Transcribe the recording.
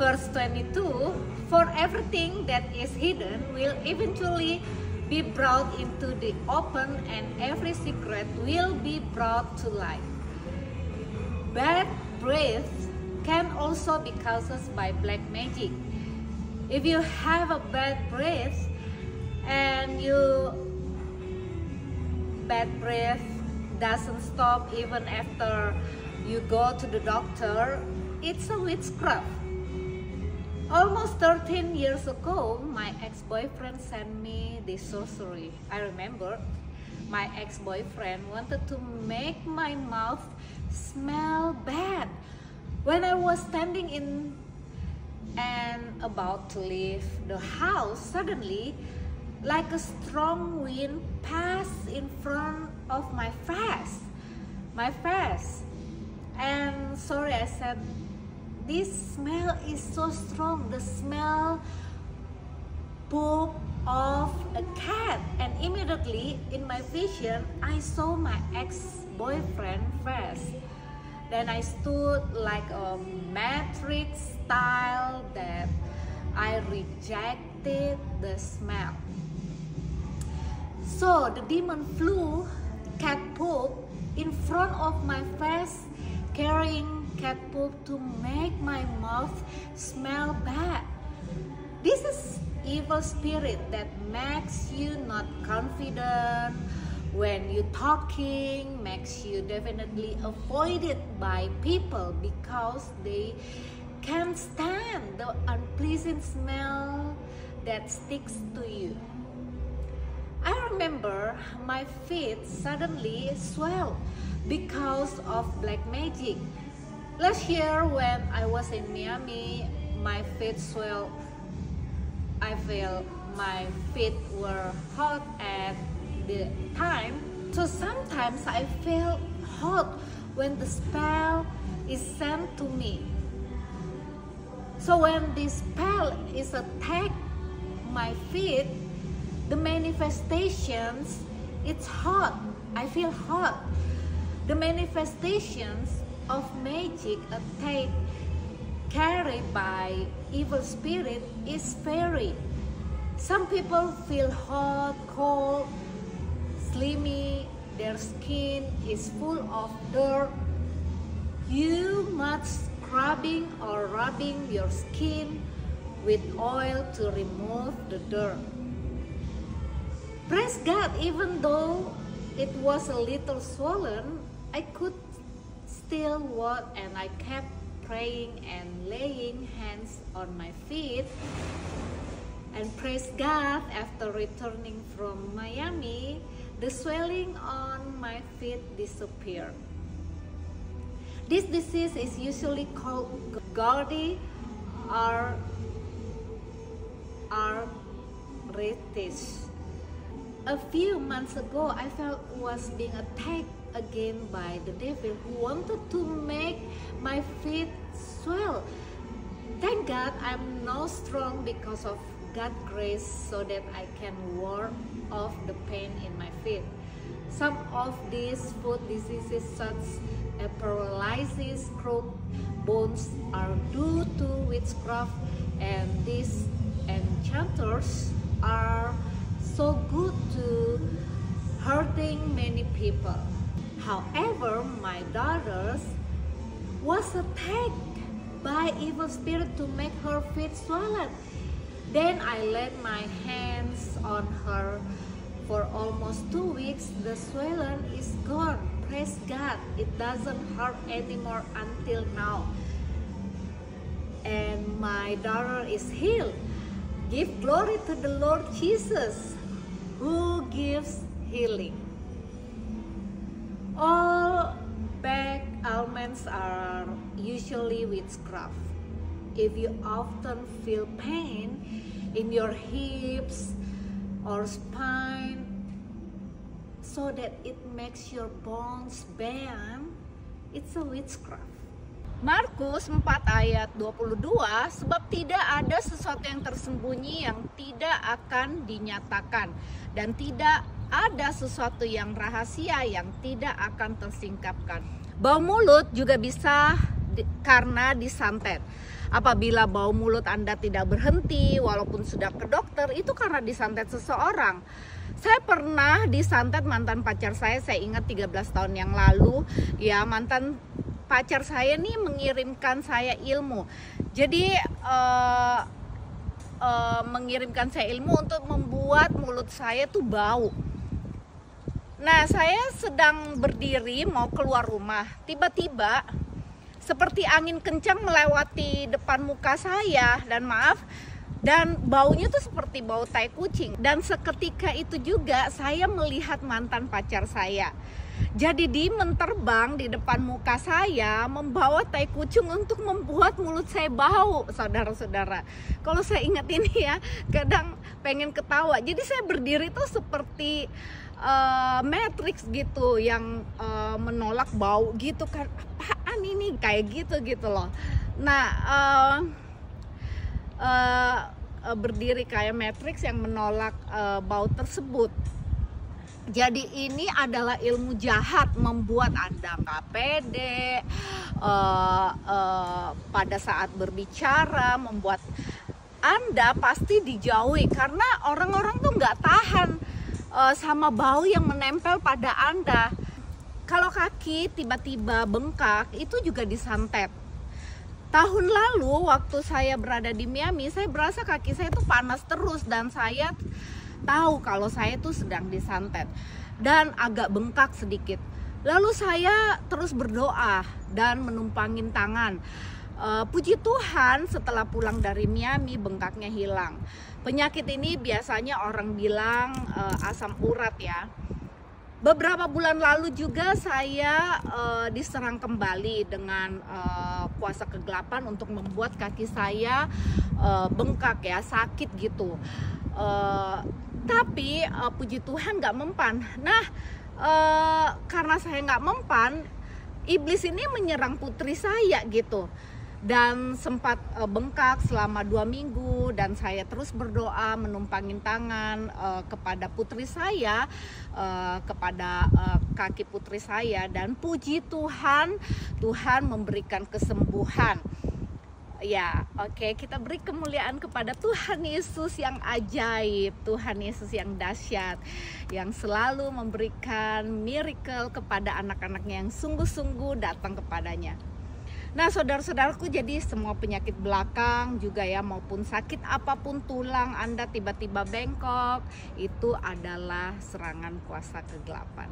Verse 22, for everything that is hidden will eventually be brought into the open, and every secret will be brought to light. Bad breath can also be caused by black magic. If you have a bad breath and your bad breath doesn't stop even after you go to the doctor, it's a witchcraft. Almost 13 years ago, my ex-boyfriend sent me this sorcery. I remember my ex-boyfriend wanted to make my mouth smell bad. When I was standing in and about to leave the house, suddenly, like a strong wind passed in front of my face. And sorry, I said, this smell is so strong. The smell poop of a cat, and immediately in my vision I saw my ex-boyfriend face. Then I stood like a matrix style that I rejected the smell. So the demon flew cat poop in front of my face, carrying cat poop to make my mouth smell bad. This is evil spirit that makes you not confident when you talking, makes you definitely avoided by people because they can't stand the unpleasant smell that sticks to you. I remember my feet suddenly swelled because of black magic. Last year when I was in Miami, my feet swelled. I felt my feet were hot at the time. So sometimes I feel hot when the spell is sent to me. So when this spell is attacked my feet, the manifestations, it's hot. I feel hot. The manifestations of magic attack carried by evil spirit is varied. Some people feel hot, cold, slimy, their skin is full of dirt. You must scrubbing or rubbing your skin with oil to remove the dirt. Praise God, even though it was a little swollen, I could still walk, and I kept praying and laying hands on my feet. And praise God, after returning from Miami, the swelling on my feet disappeared. This disease is usually called gouty arthritis. A few months ago, I felt was being attacked again by the devil who wanted to make my feet swell. Thank God I'm now strong because of God's grace, so that I can ward off the pain in my feet. Some of these foot diseases such as paralysis, crooked bones are due to witchcraft, and these enchanters are so good to hurting many people. However, my daughter was attacked by evil spirit to make her feet swollen. Then I laid my hands on her. For almost 2 weeks, the swelling is gone. Praise God, it doesn't hurt anymore until now. And my daughter is healed. Give glory to the Lord Jesus, who gives healing. All back ailments are usually witchcraft. If you often feel pain in your hips or spine, so that it makes your bones bend, it's a witchcraft. Markus 4 ayat 22, sebab tidak ada sesuatu yang tersembunyi yang tidak akan dinyatakan, dan tidak ada sesuatu yang rahasia yang tidak akan tersingkapkan. Bau mulut juga bisa karena disantet. Apabila bau mulut Anda tidak berhenti walaupun sudah ke dokter, itu karena disantet seseorang. Saya pernah disantet mantan pacar saya ingat 13 tahun yang lalu. Ya, mantan pacar saya nih mengirimkan saya ilmu. Jadi mengirimkan saya ilmu untuk membuat mulut saya tuh bau. Nah, saya sedang berdiri mau keluar rumah, tiba-tiba seperti angin kencang melewati depan muka saya, dan baunya tuh seperti bau tai kucing. Dan seketika itu juga saya melihat mantan pacar saya. Jadi dia terbang di depan muka saya membawa tai kucing untuk membuat mulut saya bau, saudara-saudara. Kalau saya ingat ini ya, kadang pengen ketawa. Jadi saya berdiri tuh seperti Matrix gitu, yang menolak bau gitu kan, apaan ini, kayak gitu loh. Nah, berdiri kayak Matrix yang menolak bau tersebut. Jadi ini adalah ilmu jahat, membuat Anda nggak pede pada saat berbicara, membuat Anda pasti dijauhi karena orang-orang tuh nggak tahan sama bau yang menempel pada Anda. Kalau kaki tiba-tiba bengkak, itu juga disantet. Tahun lalu waktu saya berada di Miami, saya berasa kaki saya tuh panas terus, dan saya tahu kalau saya tuh sedang disantet dan agak bengkak sedikit. Lalu saya terus berdoa dan menumpangin tangan. Puji Tuhan, setelah pulang dari Miami bengkaknya hilang. Penyakit ini biasanya orang bilang asam urat ya. Beberapa bulan lalu juga saya diserang kembali dengan kuasa kegelapan untuk membuat kaki saya bengkak ya, sakit gitu. Tapi puji Tuhan nggak mempan. Nah, karena saya nggak mempan, iblis ini menyerang putri saya gitu. Dan sempat bengkak selama 2 minggu, dan saya terus berdoa menumpangin tangan kepada putri saya, kepada kaki putri saya, dan puji Tuhan, Tuhan memberikan kesembuhan. Ya, oke, kita beri kemuliaan kepada Tuhan Yesus yang ajaib, Tuhan Yesus yang dahsyat, yang selalu memberikan miracle kepada anak-anaknya yang sungguh-sungguh datang kepadanya. Nah, saudara-saudaraku, jadi semua penyakit belakang juga ya, maupun sakit apapun tulang Anda tiba-tiba bengkok, itu adalah serangan kuasa kegelapan.